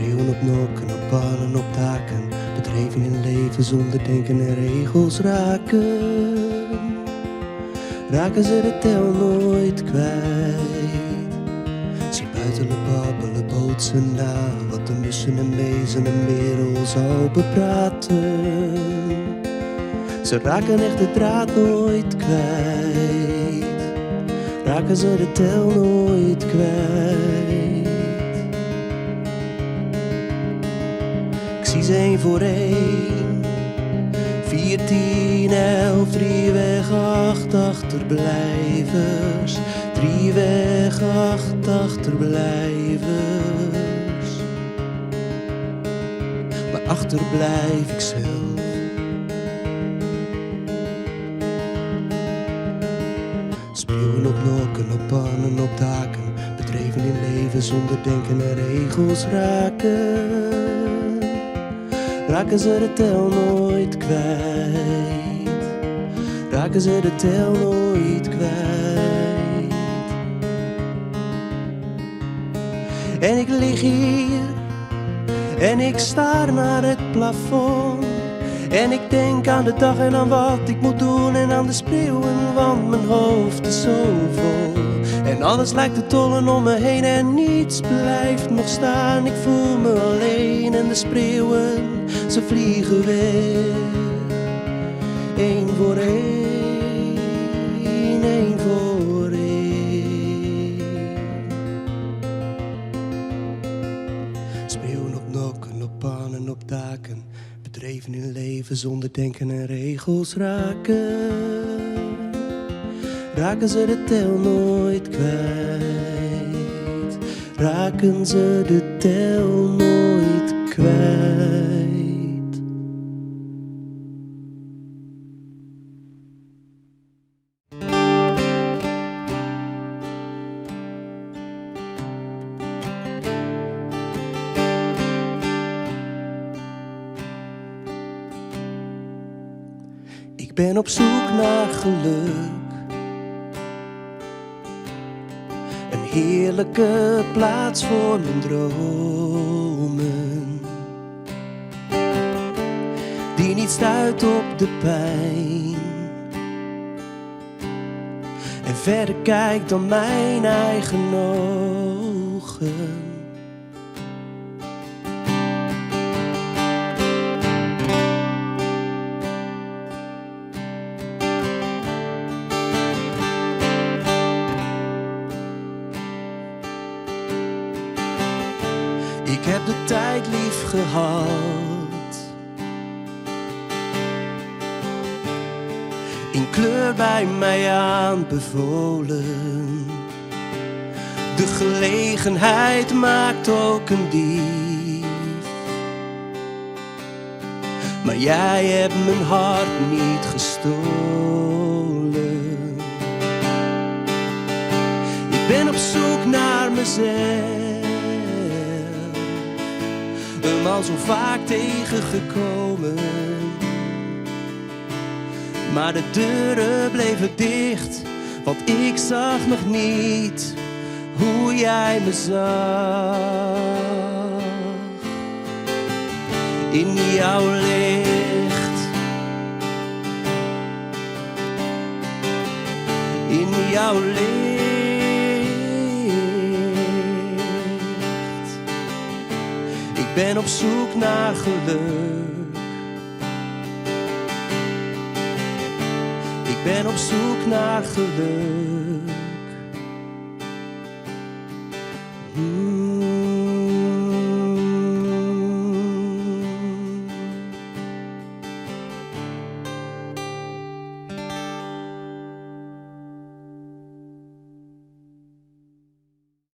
Schreeuwen op nokken, op pannen, op daken, bedreven in leven zonder denken en regels raken. Raken ze de tel nooit kwijt. Zie buiten de babbelen, bootsen na, wat de mussen en mezen en merels al bepraten. Ze raken echt de draad nooit kwijt. Raken ze de tel nooit kwijt. Ik zie ze één voor één. 4, 10, 11, 3 weg, 8 achterblijvers. 3 weg, 8 achterblijvers. Maar achter blijf ik zelf. Spreeuwen op nokken, op pannen, op daken, bedreven in leven zonder denken en regels raken. Raken ze de tel nooit kwijt. Raken ze de tel nooit kwijt. En ik lig hier en ik staar naar het plafond. En ik denk aan de dag en aan wat ik moet doen en aan de spreeuwen, want mijn hoofd is zo vol. En alles lijkt te tollen om me heen en niets blijft nog staan. Ik voel me alleen en de spreeuwen, ze vliegen weg. Eén voor één, één voor één. Spreeuwen op nokken, op pannen, op daken, bedreven in leven zonder denken en regels raken. Raken ze de tel nooit kwijt. Raken ze de tel nooit kwijt. Ik ben op zoek naar geluk. Een heerlijke plaats voor mijn dromen, die niet stuit op de pijn en verder kijkt dan mijn eigen ogen. Ik heb de tijd lief gehad, in kleur bij mij aanbevolen. De gelegenheid maakt ook een dief, maar jij hebt mijn hart niet gestolen. Ik ben op zoek naar mezelf, hem al zo vaak tegengekomen, maar de deuren bleven dicht, want ik zag nog niet hoe jij me zag. In jouw licht, in jouw licht. Ik ben op zoek naar geluk. Ik ben op zoek naar geluk.